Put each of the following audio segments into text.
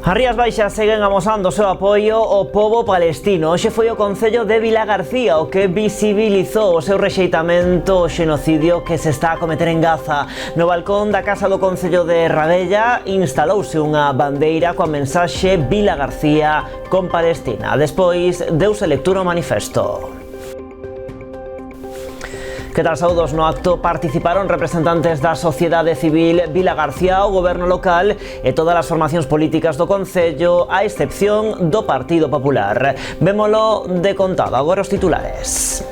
As Rías Baixas seguen amosando o seu apoio ao pobo palestino. Hoxe foi o Concello de Vilagarcía o que visibilizou o seu rexeitamento ao xenocidio que se está a cometer en Gaza. No balcón da Casa do Concello de Rabella instalouse unha bandeira coa mensaxe Vilagarcía con Palestina. Despois deuse lectura ao manifesto. Que tal, saúdos? No acto participaron representantes da sociedade civil Vilagarcía, o goberno local e todas as formacións políticas do Concello, a excepción do Partido Popular. Vémolo de contado, agora os titulares.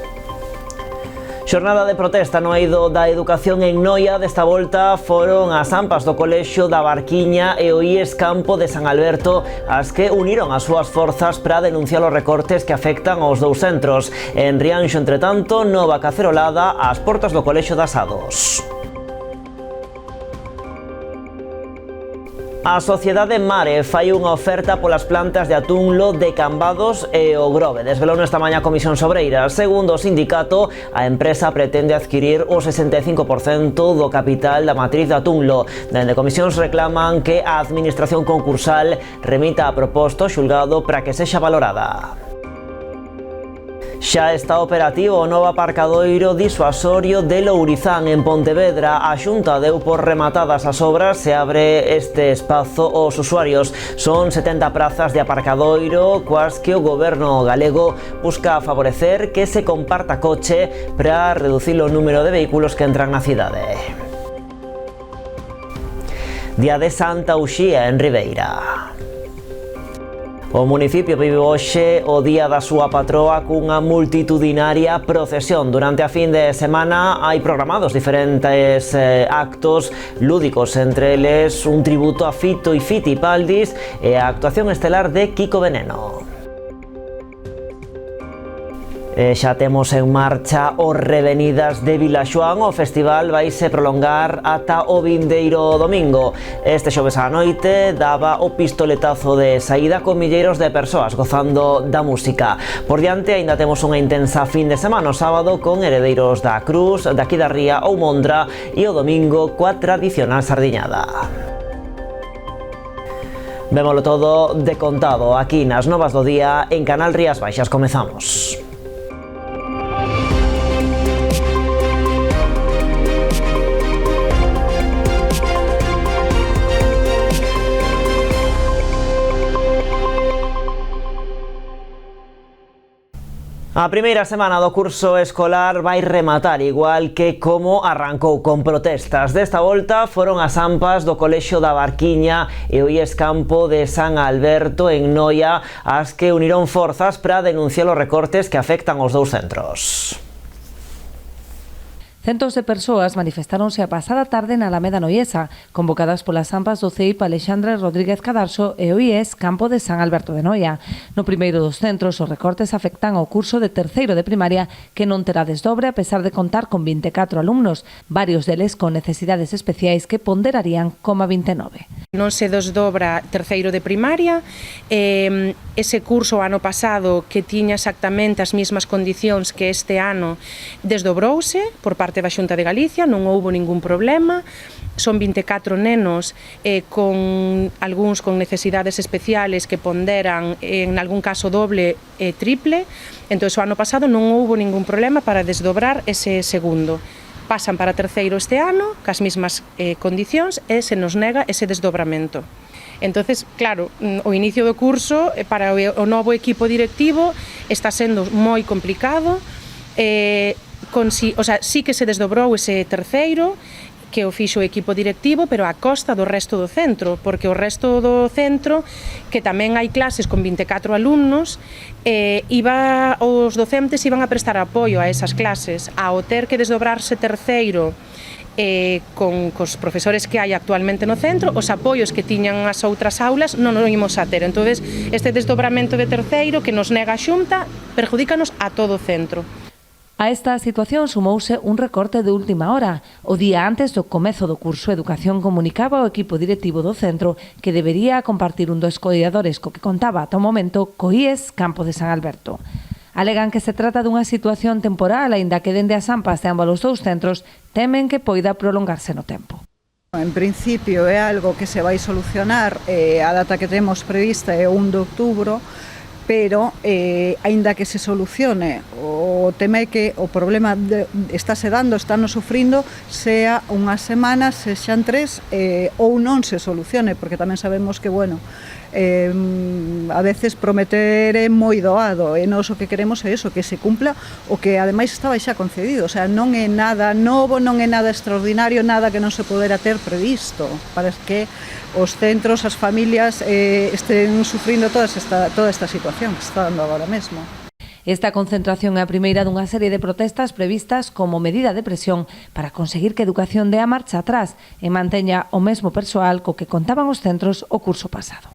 Xornada de protesta no eido da educación en Noia. Desta volta foron as AMPAs do Colexio da Barquiña e o IES Campo de San Alberto as que uniron as súas forzas para denunciar os recortes que afectan aos dous centros. En Rianxo, entre tanto, nova cacerolada ás portas do Colexio das Ados. A Sociedade Mare fai unha oferta polas plantas de Atunlo de Cambados e o Grove. Desvelou esta mañá a Comisión Sobreira. Segundo o sindicato, a empresa pretende adquirir o 65% do capital da matriz de Atunlo. Dende Comisións reclaman que a administración concursal remita a proposta ao xulgado para que sexa valorada. Xa está operativo o novo aparcadoiro disuasorio de Lourizán en Pontevedra. A Xunta deu por rematadas as obras e abre este espazo aos usuarios. Son 70 prazas de aparcadoiro coas que o goberno galego busca favorecer que se comparta coche para reducir o número de vehículos que entran na cidade. Día de Santa Uxía en Ribeira. O municipio vive hoxe o día da súa patroa cunha multitudinaria procesión. Durante a fin de semana hai programados diferentes actos lúdicos, entre eles un tributo a Fito e Fitipaldis e a actuación estelar de Kiko Veneno. Xa temos en marcha os Revenidas de Vilaxoán. O festival vaise prolongar ata o vindeiro domingo. Este xoves á noite daba o pistoletazo de saída con milleiros de persoas gozando da música. Por diante aínda temos unha intensa fin de semana, o sábado con Heredeiros da Cruz, daqui da Ría ou Mondra, e o domingo coa tradicional sardiñada. Vémolo todo de contado aquí nas Novas do Día en Canal Rías Baixas. Comezamos. A primeira semana do curso escolar vai rematar igual que como arrancou, con protestas. Desta volta foron as AMPAs do Colexio da Barquiña e o IES Campo de San Alberto en Noia as que uniron forzas para denunciar os recortes que afectan aos dous centros. Centos de persoas manifestáronse a pasada tarde na Alameda Noiesa, convocadas polas AMPAs do CEIP Alexandre Rodríguez Cadarso e o IES Campo de San Alberto de Noia. No primeiro dos centros, os recortes afectan ao curso de terceiro de primaria, que non terá desdobre a pesar de contar con 24 alumnos, varios deles con necesidades especiais que ponderarían 29. Non se desdobra terceiro de primaria. Ese curso ano pasado, que tiña exactamente as mesmas condicións que este ano, desdobrouse por parte da Xunta de Galicia, non houbo ningún problema. Son 24 nenos con algúns con necesidades especiales que ponderan en algún caso doble e triple. Entón, o ano pasado non houbo ningún problema para desdobrar ese segundo. Pasan para terceiro este ano, cas mesmas condicións, e se nos nega ese desdobramento. Entonces, claro, o inicio do curso para o novo equipo directivo está sendo moi complicado. Sí que se desdobrou ese terceiro, que o fixo o equipo directivo, pero a costa do resto do centro, porque o resto do centro, que tamén hai clases con 24 alumnos, os docentes iban a prestar apoio a esas clases. Ao ter que desdobrarse terceiro cos profesores que hai actualmente no centro, os apoios que tiñan as outras aulas non o imos a ter. Entón, este desdobramento de terceiro que nos nega a Xunta perjudícanos a todo o centro. A esta situación sumouse un recorte de última hora. O día antes do comezo do curso, Educación comunicaba ao equipo directivo do centro que debería compartir un dos coidadores co que contaba ata o momento co IES Campo de San Alberto. Alegan que se trata dunha situación temporal, aínda que dende as AMPAs de ambos os dous centros temen que poida prolongarse no tempo. En principio é algo que se vai solucionar, a data que temos prevista é o 1 de outubro, pero aínda que se solucione, o tema é que o problema estáse dando, estános sufrindo, sea unhas semanas, sexan 3, ou non se solucione, porque tamén sabemos que, bueno, a veces prometer é moi doado, e nós o que queremos é eso, que se cumpla o que ademais estaba xa concedido, o sea, non é nada novo, non é nada extraordinario, nada que non se podera ter previsto, para que os centros, as familias estén sufrindo toda esta situación que se está dando agora mesmo. Esta concentración é a primeira dunha serie de protestas previstas como medida de presión para conseguir que a educación dea marcha atrás e manteña o mesmo persoal co que contaban os centros o curso pasado.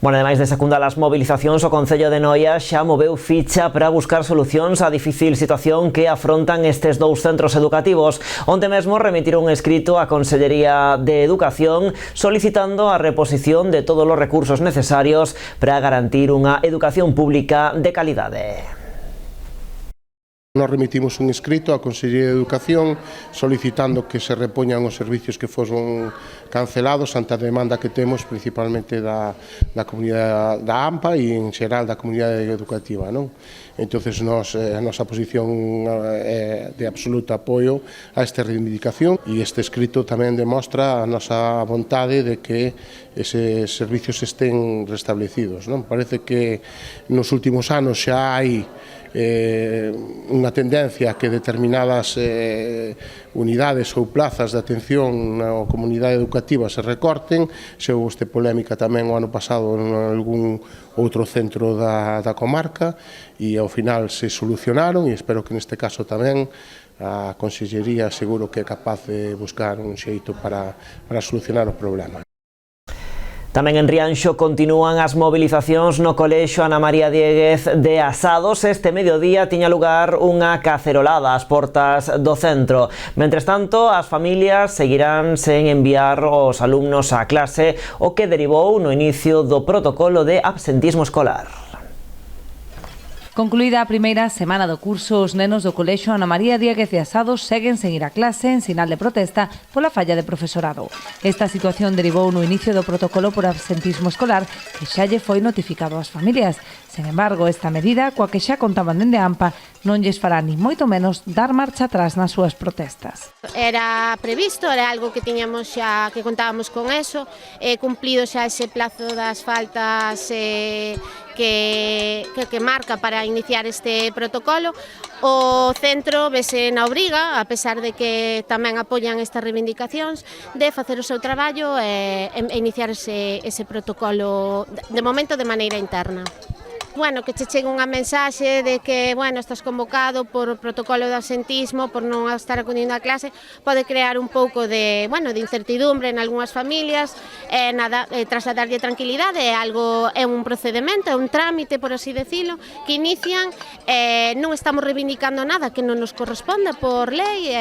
Bueno, ademais de secundar as movilizacións, o Concello de Noia xa moveu ficha para buscar solucións á difícil situación que afrontan estes dous centros educativos. Onte mesmo remitiron un escrito á Consellería de Educación solicitando a reposición de todos os recursos necesarios para garantir unha educación pública de calidade. Nos remitimos un escrito á Consellería de Educación solicitando que se repoñan os servicios que foron cancelados ante a demanda que temos principalmente da comunidade da AMPA e en xeral da comunidade educativa, non? Entonces a nosa posición é de absoluto apoio a esta reivindicación e este escrito tamén demostra a nosa vontade de que eses servicios estén restablecidos, non? Parece que nos últimos anos xa hai unha tendencia a que determinadas unidades ou plazas de atención na comunidade educativa se recorten. Se houve polémica tamén o ano pasado en algún outro centro da comarca e ao final se solucionaron e espero que neste caso tamén a Consellería seguro que é capaz de buscar un xeito para solucionar o problema. Tamén en Rianxo continúan as movilizacións no Colexio Ana María Dieguez de Asados. Este mediodía tiña lugar unha cacerolada ás portas do centro. Mentres tanto, as familias seguirán sen enviar os alumnos á clase, o que derivou no inicio do protocolo de absentismo escolar. Concluída a primeira semana do curso, os nenos do Colexio Ana María Dieguez de Asados seguen sen ir a clase en sinal de protesta pola falla de profesorado. Esta situación derivou no inicio do protocolo por absentismo escolar que xa lle foi notificado ás familias. Sen embargo, esta medida, coa que xa contaban dende a AMPA, non lles fará ni moito menos dar marcha atrás nas súas protestas. Era previsto, era algo que tiñamos xa, que contábamos con eso, cumplido xa ese plazo das faltas que marca para iniciar este protocolo. O centro vese na obriga, a pesar de que tamén apoian estas reivindicacións, de facer o seu traballo e iniciar ese protocolo, de momento de maneira interna. Bueno, que che chegue unha mensaxe de que, bueno, estás convocado por protocolo de absentismo, por non estar acudindo á clase, pode crear un pouco de, bueno, de incertidumbre en algunhas familias, trasladarlle tranquilidade, é un procedimento, é un trámite, por así decirlo, que inician, non estamos reivindicando nada que non nos corresponda por lei,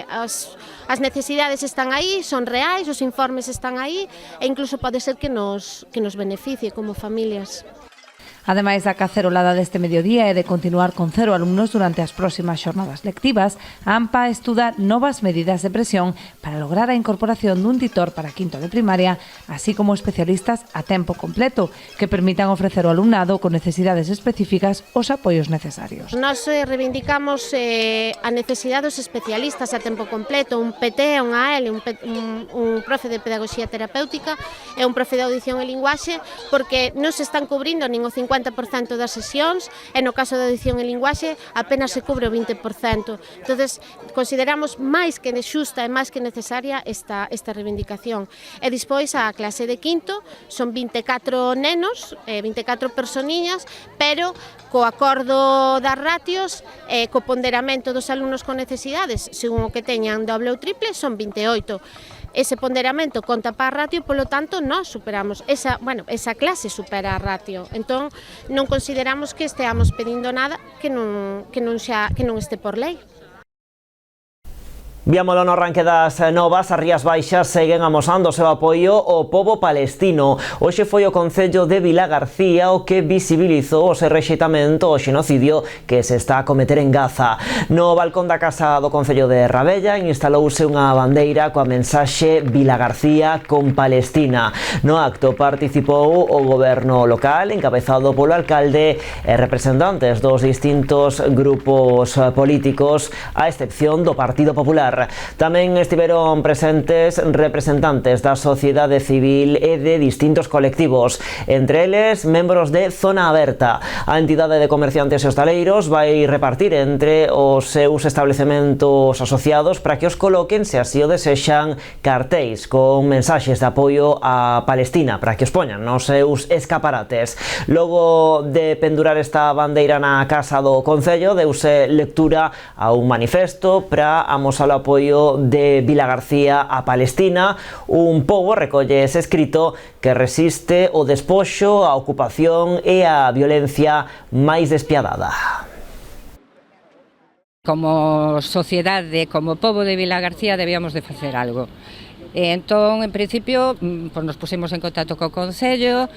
as necesidades están aí, son reais, os informes están aí, e incluso pode ser que nos beneficie como familias. Ademais da cacerolada deste mediodía e de continuar con 0 alumnos durante as próximas xornadas lectivas, a AMPA estuda novas medidas de presión para lograr a incorporación dun titor para quinto de primaria, así como especialistas a tempo completo, que permitan ofrecer ao alumnado con necesidades específicas os apoios necesarios. Nós reivindicamos a necesidade dos especialistas a tempo completo, un PT, un AL, un profe de pedagogía terapéutica e un profe de audición e linguaxe, porque non se están cubrindo nin o 50% das sesións e no caso da audición e linguaxe apenas se cubre o 20%. Entonces, consideramos máis que xusta e máis que necesaria esta reivindicación. E despois a clase de quinto son 24 nenos, 24 personiñas, pero co acordo das ratios, co ponderamento dos alumnos con necesidades, según o que teñan doble ou triple, son 28. Ese ponderamento conta para a ratio, polo tanto, nós superamos, esa clase supera a ratio. Entón, non consideramos que esteamos pedindo nada que non este por lei. Víamolo no arranque das novas, as Rías Baixas seguen amosando o seu apoio ao pobo palestino. Hoxe foi o Concello de Vilagarcía o que visibilizou o seu rexeitamento ao xenocidio que se está a cometer en Gaza. No balcón da casa do Concello de Rabella instalouse unha bandeira coa mensaxe Vilagarcía con Palestina. No acto participou o goberno local encabezado polo alcalde e representantes dos distintos grupos políticos, a excepción do Partido Popular. Tamén estiveron presentes representantes da sociedade civil e de distintos colectivos, entre eles membros de Zona Aberta. A entidade de comerciantes e hostaleiros vai repartir entre os seus establecementos asociados para que os coloquen, se así o desexan, cartéis con mensaxes de apoio a Palestina para que os poñan nos seus escaparates. Logo de pendurar esta bandeira na casa do Concello, deuse lectura a un manifesto para amosar o apoio de Vilagarcía a Palestina. Un pobo, recolle ese escrito, que resiste o despoxo, a ocupación e a violencia máis despiadada. Como sociedade, como pobo de Vilagarcía, debíamos de facer algo. Entón, en principio, nos pusimos en contacto co Concello,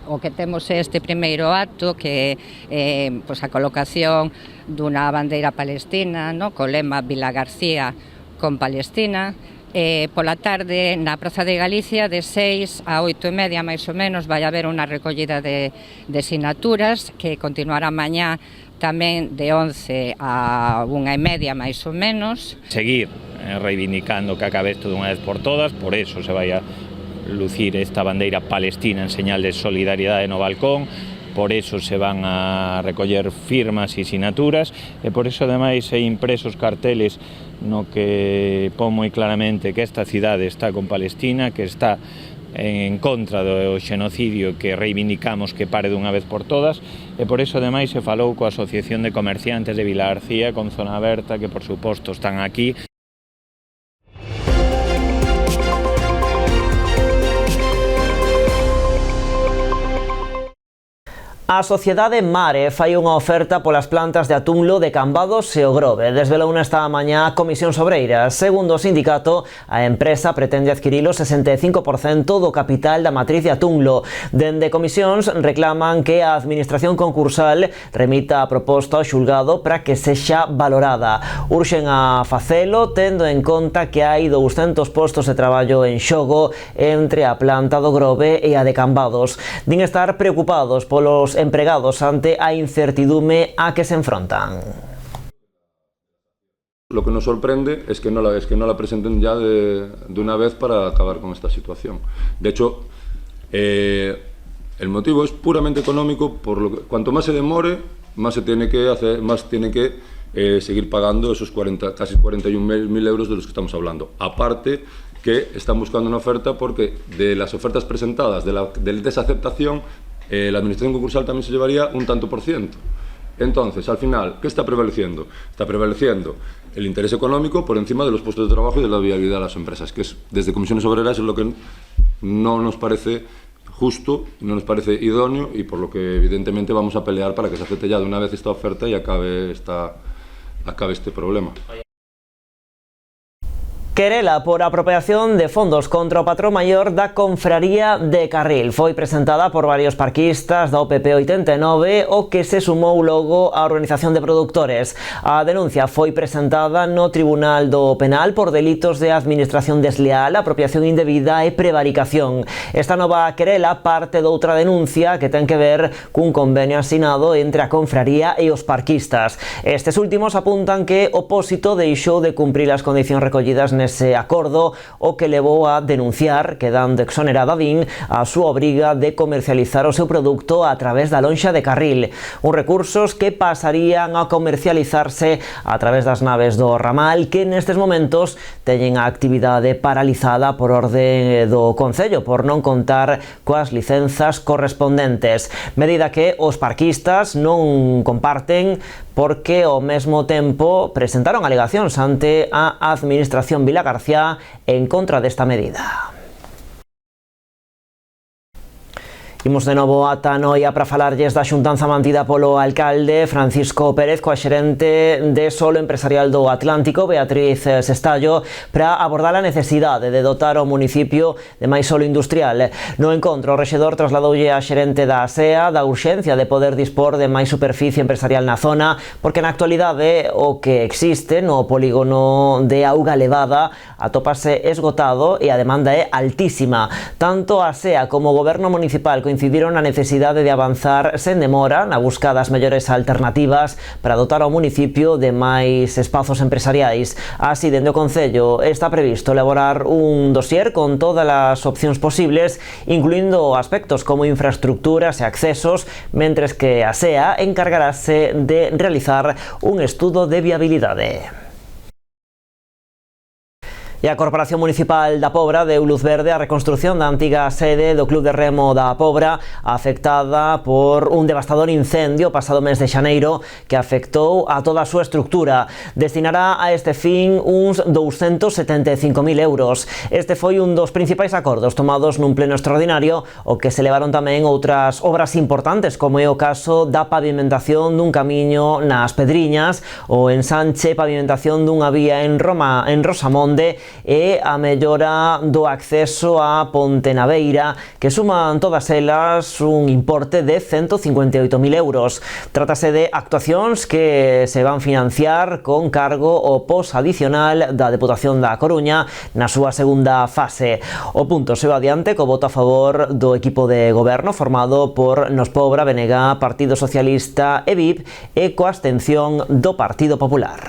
o que temos este primeiro acto que é a colocación dunha bandeira palestina, co lema Vilagarcía con Palestina. Pola tarde na Praza de Galicia de 6 a 8:30 máis ou menos vai haber unha recollida de sinaturas que continuará mañá tamén de 11 a 1:30 máis ou menos. Seguir reivindicando que acabe isto dunha vez por todas, por eso se vai a lucir esta bandeira palestina en señal de solidariedade no balcón, por eso se van a recoller firmas e sinaturas e por eso ademais hai impresos carteles no que pon moi claramente que esta cidade está con Palestina, que está en contra do xenocidio, que reivindicamos que pare dunha vez por todas e por eso ademais se falou coa Asociación de Comerciantes de Vilagarcía, con Zona Aberta, que por suposto están aquí. A sociedade Mare fai unha oferta polas plantas de Atunlo, de Cambados e o Grove. Desvelou nesta mañá a Comisión Sobreira. Segundo o sindicato, a empresa pretende adquirir o 65% do capital da matriz de Atunlo. Dende Comisións reclaman que a administración concursal remita a proposta ao xulgado para que sexa valorada. Urxen a facelo tendo en conta que hai 200 postos de traballo en xogo entre a planta do Grove e a de Cambados. Din estar preocupados polos empregados ante a incertidume a que se enfrontan. Lo que nos sorprende es que no la presenten ya de una vez para acabar con esta situación. De hecho, el motivo es puramente económico, por lo que cuanto más se demore, más se tiene que hacer, más tiene que seguir pagando esos casi 41.000 euros de los que estamos hablando. Aparte que están buscando una oferta porque de las ofertas presentadas, de desaceptación, la administración concursal también se llevaría un tanto por ciento. Entonces, al final, ¿qué está prevaleciendo? Está prevaleciendo el interés económico por encima de los puestos de trabajo y de la viabilidad de las empresas, que es, desde Comisiones Obreras es lo que no nos parece justo, no nos parece idóneo y por lo que evidentemente vamos a pelear para que se acepte ya de una vez esta oferta y acabe este problema. Querela por apropiación de fondos contra o patrón maior da Confraría de Carril foi presentada por varios parquistas da OPP 89, o que se sumou logo á Organización de Produtores. A denuncia foi presentada no Tribunal do Penal por delitos de administración desleal, apropiación indebida e prevaricación. Esta nova querela parte doutra denuncia que ten que ver cun convenio asinado entre a Confraría e os parquistas. Estes últimos apuntan que Opósito deixou de cumprir as condicións recollidas ese acordo, o que levou a denunciar, quedando exonerada din, a súa obriga de comercializar o seu produto a través da lonxa de Carril. Uns recursos que pasarían a comercializarse a través das naves do ramal, que nestes momentos teñen a actividade paralizada por orde do Concello por non contar coas licenzas correspondentes. Medida que os parquistas non comparten, porque ao mesmo tempo presentaron alegacións ante a Administración Vilagarcía en contra desta medida. Imos de novo ata Noia para falarlles da xuntanza mantida polo alcalde Francisco Pérez coa xerente de Solo Empresarial do Atlántico, Beatriz Sestallo, para abordar a necesidade de dotar o municipio de máis solo industrial. No encontro, o rexedor trasladoulle a xerente da ASEA da urxencia de poder dispor de máis superficie empresarial na zona, porque na actualidade o que existe no polígono de Auga Levada atópase esgotado e a demanda é altísima. Tanto a ASEA como o goberno municipal coincidiron na necesidade de avanzar sen demora na busca das mellores alternativas para dotar ao municipio de máis espazos empresariais. Así, dende o Concello está previsto elaborar un dossier con todas as opcións posibles, incluindo aspectos como infraestructuras e accesos, mentres que a ASEA encargarase de realizar un estudo de viabilidade. E a Corporación Municipal da Pobra deu luz verde á reconstrución da antiga sede do Club de Remo da Pobra, afectada por un devastador incendio pasado mes de xaneiro que afectou a toda a súa estructura. Destinará a este fin uns 275.000 euros. Este foi un dos principais acordos tomados nun pleno extraordinario, o que se levaron tamén outras obras importantes, como é o caso da pavimentación dun camiño nas Pedriñas, o ensanche e pavimentación dunha vía en Rosamonde e a mellora do acceso á Ponte Naveira, que suman todas elas un importe de 158.000 euros. Trátase de actuacións que se van financiar con cargo ao POS adicional da Deputación da Coruña na súa segunda fase. O punto se va adiante co voto a favor do equipo de goberno formado por Nos Pobra, BNG, Partido Socialista e VIP, e coa abstención do Partido Popular.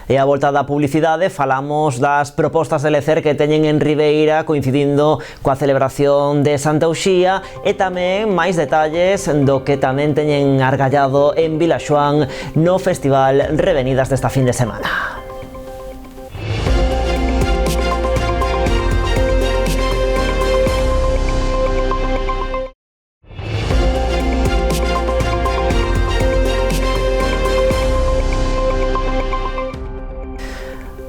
E a volta da publicidade falamos das propostas de lecer que teñen en Ribeira coincidindo coa celebración de Santa Uxía, e tamén máis detalles do que tamén teñen argallado en Vilaxoán no Festival Revenidas desta fin de semana.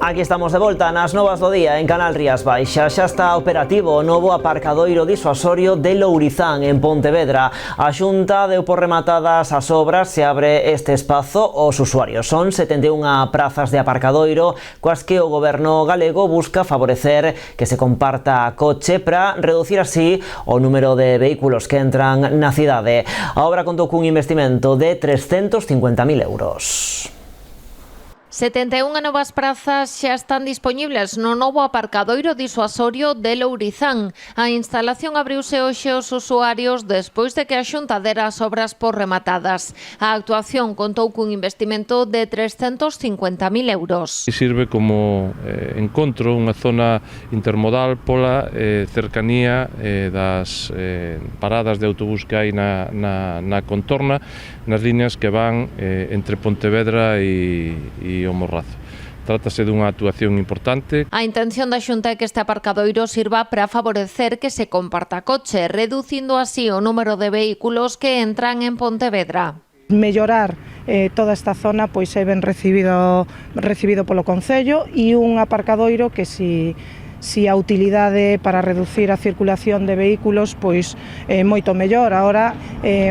Aquí estamos de volta nas novas do día en Canal Rías Baixas. Xa está operativo o novo aparcadoiro disuasorio de Lourizán en Pontevedra. A Xunta deu por rematadas as obras e abre este espazo aos usuarios. Son 71 prazas de aparcadoiro coas que o goberno galego busca favorecer que se comparta coche para reducir así o número de vehículos que entran na cidade. A obra contou cun investimento de 350.000 euros. 71 novas prazas xa están dispoñibles no novo aparcadoiro disuasorio de Lourizán. A instalación abriuse hoxe aos usuarios despois de que a Xunta dera as obras por rematadas. A actuación contou cun investimento de 350.000 euros. Sirve como encontro, unha zona intermodal pola cercanía das paradas de autobús que hai na contorna, nas líneas que van entre Pontevedra e o Morrazo. Trátase dunha actuación importante. A intención da Xunta é que este aparcadoiro sirva para favorecer que se comparta coche, reducindo así o número de vehículos que entran en Pontevedra. Mellorar toda esta zona pois é ben recibido polo Concello, e un aparcadoiro que si a utilidade para reducir a circulación de vehículos pois é moito mellor. Ahora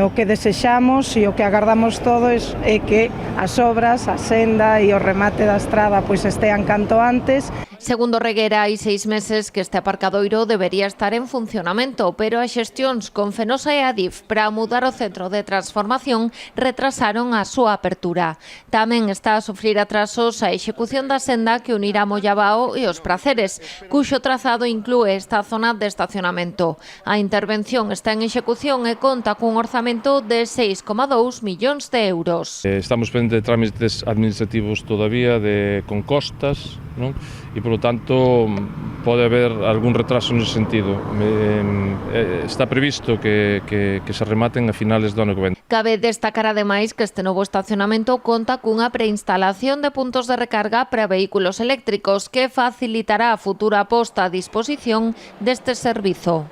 o que desexamos e o que agardamos todos é que as obras, a senda e o remate da estrada pois estean canto antes. Segundo Reguera, hai 6 meses que este aparcadoiro debería estar en funcionamento, pero as xestións con Fenosa e Adif para mudar o centro de transformación retrasaron a súa apertura. Tamén está a sufrir atrasos a execución da senda que unirá Mollabao e os Praceres, cuxo trazado inclúe esta zona de estacionamento. A intervención está en execución e conta cun orzamento de 6,2 millóns de euros. Estamos pendentes de trámites administrativos todavía con costas, non? E, polo tanto, pode haber algún retraso nese sentido. Está previsto que se rematen a finales do ano que ven. Cabe destacar ademais que este novo estacionamento conta cunha preinstalación de puntos de recarga para vehículos eléctricos que facilitará a futura posta a disposición deste servizo.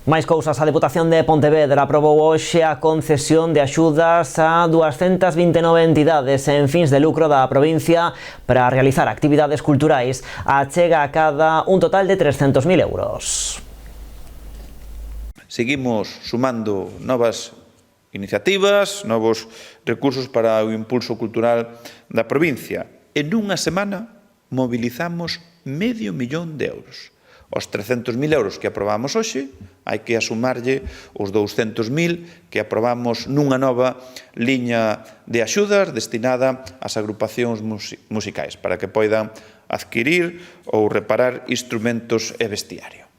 Máis cousas, a Deputación de Pontevedra aprobou hoxe a concesión de axudas a 229 entidades en fins de lucro da provincia para realizar actividades culturais. Achega a cada un total de 300.000 euros. Seguimos sumando novas iniciativas, novos recursos para o impulso cultural da provincia. En unha semana mobilizamos €500.000. Os 300.000 euros que aprobamos hoxe, hai que asumarlle os 200.000 que aprobamos nunha nova liña de axudas destinada ás agrupacións musicais para que poidan adquirir ou reparar instrumentos e vestiario.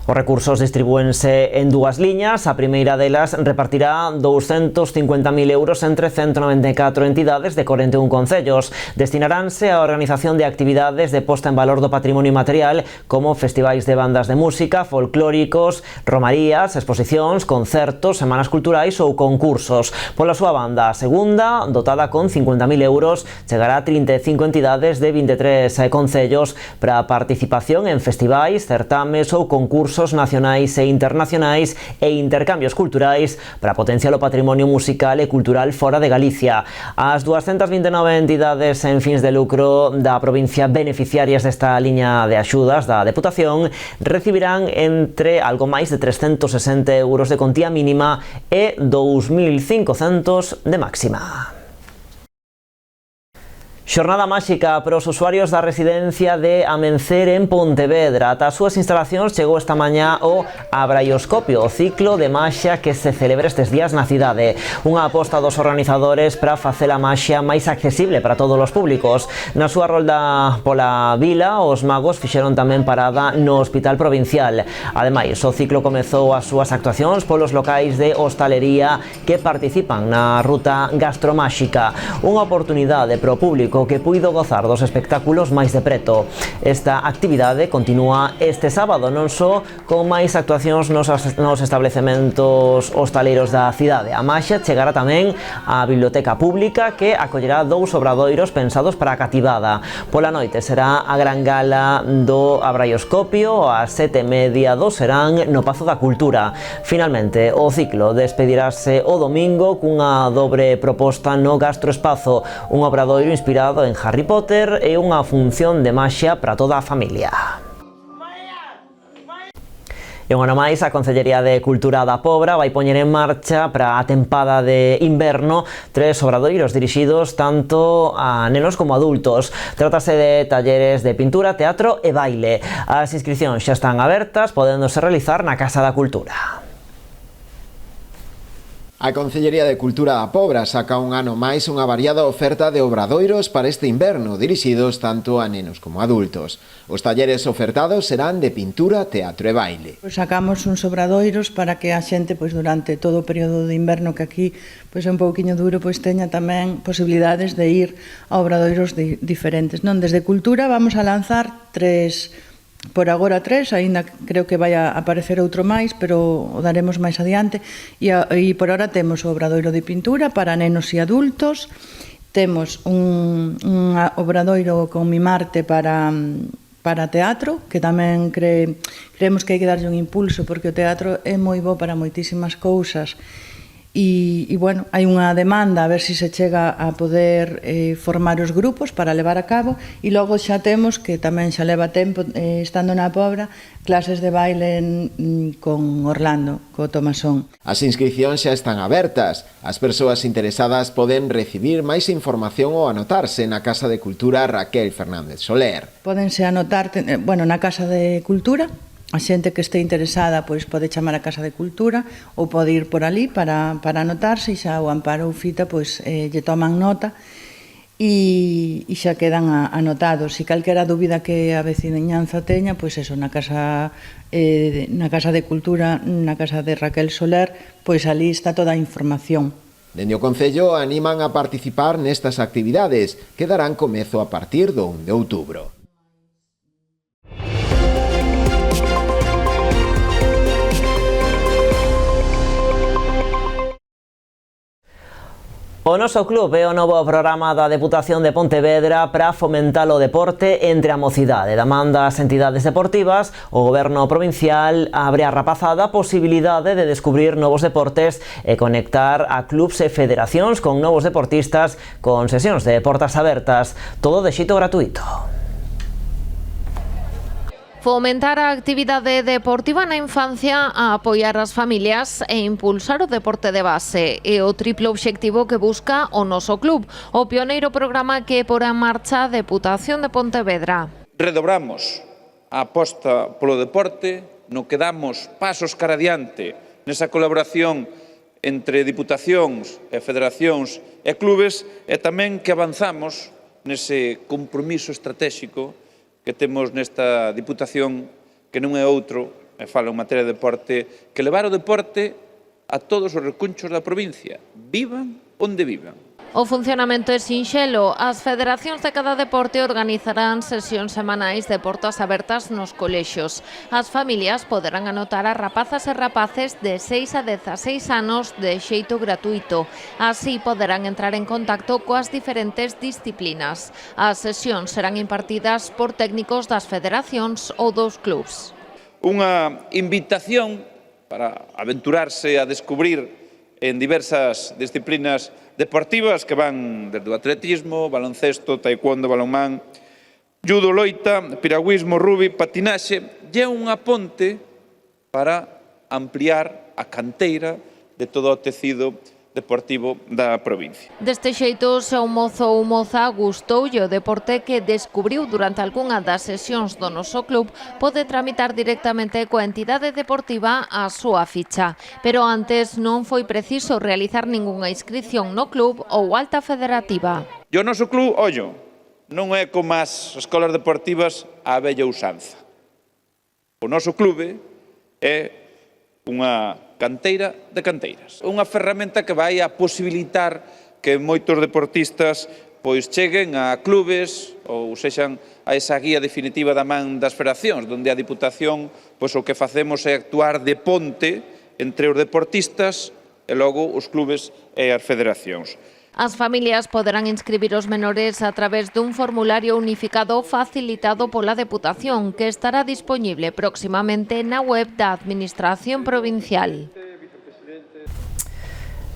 Os recursos distribúense en dúas liñas. A primeira delas repartirá 250.000 euros entre 194 entidades de 41 concellos. Destinaránse á organización de actividades de posta en valor do patrimonio material como festivais de bandas de música, folclóricos, romarías, exposicións, concertos, semanas culturais ou concursos. Pola súa banda, a segunda, dotada con 50.000 euros, chegará a 35 entidades de 23 concellos para a participación en festivais, certames ou concursos nacionais e internacionais e intercambios culturais para potenciar o patrimonio musical e cultural fora de Galicia. As 229 entidades en fins de lucro da provincia beneficiarias desta liña de axudas da Deputación recibirán entre algo máis de 360 euros de contía mínima e 2.500 de máxima. Xornada máxica para os usuarios da residencia de Amencer en Pontevedra. Ata as súas instalacións chegou esta mañá o Abraioscopio, o ciclo de maxia que se celebra estes días na cidade. Unha aposta dos organizadores para facer a maxia máis accesible para todos os públicos. Na súa rolda pola vila, os magos fixeron tamén parada no Hospital Provincial. Ademais, o ciclo comezou as súas actuacións polos locais de hostalería que participan na ruta gastromáxica. Unha oportunidade para o público que puido gozar dos espectáculos máis de preto. Esta actividade continúa este sábado, non só con máis actuacións nos establecementos hostaleiros da cidade. A maxia chegará tamén á Biblioteca Pública, que acollerá 2 obradoiros pensados para a cativada. Pola noite será a gran gala do Abraioscopio, ás 7:30 do serán no Pazo da Cultura. Finalmente, o ciclo despedirase o domingo cunha dobre proposta no Gastroespazo, un obradoiro inspirado en Harry Potter e unha función de maxia para toda a familia. E un ano máis, a Concellería de Cultura da Pobra vai poñer en marcha para a tempada de inverno 3 obradoiros dirixidos tanto a nenos como a adultos. Trátase de talleres de pintura, teatro e baile. As inscricións xa están abertas, podéndose realizar na Casa da Cultura. A Concellería de Cultura da Pobra saca un ano máis unha variada oferta de obradoiros para este inverno, dirixidos tanto a nenos como a adultos. Os talleres ofertados serán de pintura, teatro e baile. Sacamos uns obradoiros para que a xente durante todo o período de inverno, que aquí é un pouquiño duro, teña tamén posibilidades de ir a obradoiros diferentes. Desde Cultura vamos a lanzar 3. Por agora 3, aínda creo que vai a aparecer outro máis, pero o daremos máis adiante. E por agora temos o obradoiro de pintura para nenos e adultos, temos un obradoiro con Mimarte para teatro, que tamén creemos que hai que darlle un impulso, porque o teatro é moi bo para moitísimas cousas. E, hai unha demanda a ver se se chega a poder formar os grupos para levar a cabo, e logo xa temos, que tamén xa leva tempo estando na Pobra, clases de baile con Orlando, co Tomasón. As inscricións xa están abertas. As persoas interesadas poden recibir máis información ou anotarse na Casa de Cultura Raquel Fernández Soler. Pódense anotar, na Casa de Cultura. A xente que este interesada pode chamar a Casa de Cultura ou pode ir por ali para anotarse, e xa o Amparo ou Fita lle toman nota e xa quedan anotados. E calquera dúbida que a veciñanza teña, na Casa de Cultura, na Casa de Raquel Soler, ali está toda a información. Dende o Concello animan a participar nestas actividades, que darán comezo a partir do 1 de outubro. O noso club é o novo programa da Deputación de Pontevedra para fomentar o deporte entre a mocidade. Da man das entidades deportivas, o Goberno provincial abre a rapazada a posibilidade de descubrir novos deportes e conectar a clubs e federacións con novos deportistas con sesións de portas abertas, todo de xeito gratuito. Fomentar a actividade deportiva na infancia, a apoiar as familias e impulsar o deporte de base é o triplo obxectivo que busca o noso club, o pioneiro programa que porá en marcha a Deputación de Pontevedra. Redobramos a aposta polo deporte, no que damos pasos cara adiante nesa colaboración entre diputacións e federacións e clubes, e tamén que avanzamos nese compromiso estratégico que temos nesta Diputación, que non é outro, e falo en materia de deporte, que levar o deporte a todos os recunchos da provincia, vivan onde vivan. O funcionamento é sinxelo. As federacións de cada deporte organizarán sesións semanais de portas abertas nos colexios. As familias poderán anotar a rapazas e rapaces de 6 a 16 anos de xeito gratuito. Así poderán entrar en contacto coas diferentes disciplinas. As sesións serán impartidas por técnicos das federacións ou dos clubs. Unha invitación para aventurarse a descubrir en diversas disciplinas deportivas que van desde o atletismo, baloncesto, taekwondo, balonmán, judo, loita, piragüismo, rugby, patinaxe, e é unha ponte para ampliar a canteira de todo o tecido deportivo da provincia. Deste xeito, se un mozo ou moza gustoulle o deporte que descubriu durante algunha das sesións do noso club, pode tramitar directamente coa entidade deportiva a súa ficha. Pero antes non foi preciso realizar ningunha inscrición no club ou alta federativa. E o noso club, ollo, non é como as escolas deportivas a vella usanza. O noso clube é unha canteira de canteiras. Unha ferramenta que vai a posibilitar que moitos deportistas pois cheguen a clubes ou sexan a esa guía definitiva da man das federacións, onde a Diputación pois o que facemos é actuar de ponte entre os deportistas e logo os clubes e as federacións. As familias poderán inscribir os menores a través dun formulario unificado facilitado pola Deputación, que estará dispoñible próximamente na web da Administración Provincial.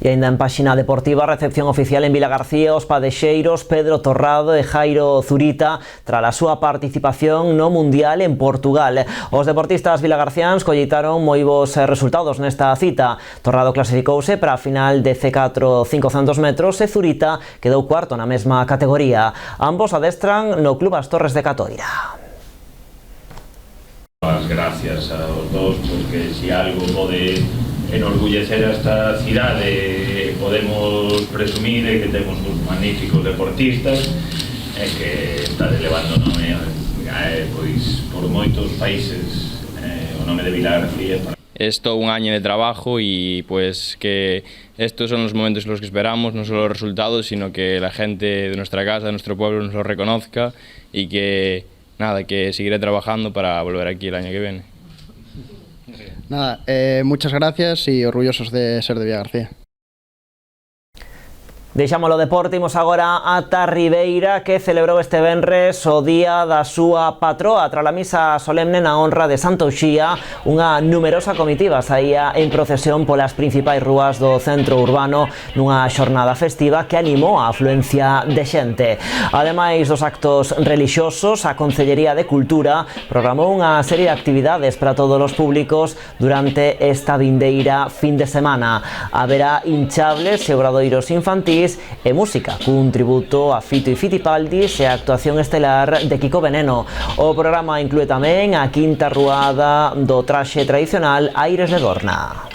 E aínda en páxina deportiva, recepción oficial en Vilagarcía os padexeiros Pedro Torrado e Jairo Zurita tras a súa participación no Mundial en Portugal. Os deportistas vilagarciáns colleitaron moi bons resultados nesta cita. Torrado clasificouse para a final de C4 500 metros e Zurita quedou cuarto na mesma categoría. Ambos adestran no Club As Torres de Catoira. As gracias aos dos, porque se algo pode enorgullecer a esta cidade, podemos presumir que temos uns magníficos deportistas e que está elevando o nome pois por moitos países o nome de Vilagarcía. Es todo un año de trabajo y pues que estos son los momentos en los que esperamos, no solo los resultados, sino que la gente de nuestra casa, de nuestro pueblo nos lo reconozca y que nada, que seguiré trabajando para volver aquí el año que viene. Nada, muchas gracias y orgullosos de ser de Vilagarcía. Deixámolo deporte, imos agora ata Ribeira, que celebrou este venres o día da súa patroa. Tras a misa solemne na honra de Santa Uxía, unha numerosa comitiva saía en procesión polas principais rúas do centro urbano nunha xornada festiva que animou a afluencia de xente. Ademais dos actos relixiosos, a Concellería de Cultura programou unha serie de actividades para todos os públicos durante esta vindeira fin de semana. Haberá hinchables e obradoiros infantís e música cun tributo a Fito e Fitipaldis e a actuación estelar de Kiko Veneno. O programa inclúe tamén a quinta ruada do traxe tradicional Aires de Dorna.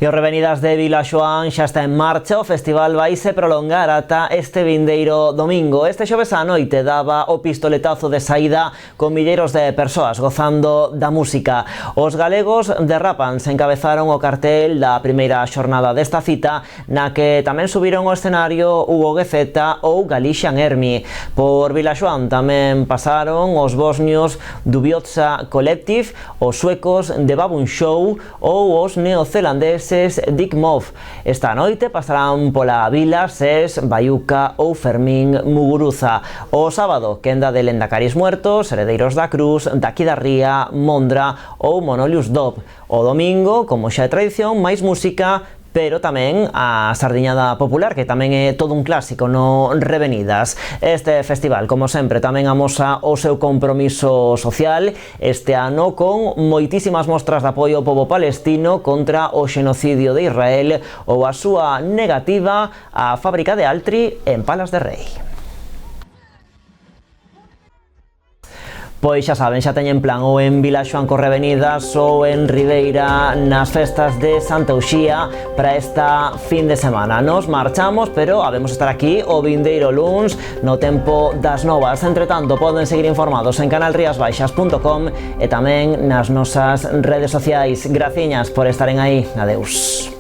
E os Revenidas de Vilaxoán xa está en marcha. O festival vai se prolongar ata este vindeiro domingo. Este xoves á noite daba o pistoletazo de saída con milleiros de persoas gozando da música. Os galegos de Rapans encabezaron o cartel da primeira xornada desta cita, na que tamén subiron ao escenario Hugo Guezeta ou Galician Army. Por Vilaxoán tamén pasaron os bosnios Dubioza Collective, os suecos de Baboon Show ou os neozelandeses Dick Mov. Esta noite pasarán pola vila Ses, Bayuca ou Fermín Muguruza. O sábado, quenda de Lendacaris Muertos, Heredeiros da Cruz, Daqui da Ría, Mondra ou Monolius Dub. O domingo, como xa é tradición, máis música, pero tamén a sardiñada popular, que tamén é todo un clásico no Revenidas. Este festival, como sempre, tamén amosa o seu compromiso social, este ano con moitísimas mostras de apoio ao pobo palestino contra o xenocidio de Israel ou a súa negativa á fábrica de Altri en Palas de Rei. Pois xa saben, xa teñen plan ou en Vilaxoán co Revenidas ou en Ribeira nas festas de Santa Uxía para esta fin de semana. Nos marchamos, pero habemos estar aquí o vindeiro luns no tempo das novas. Entre tanto, poden seguir informados en canalriasbaixas.com e tamén nas nosas redes sociais. Graciñas por estaren aí. Adeus.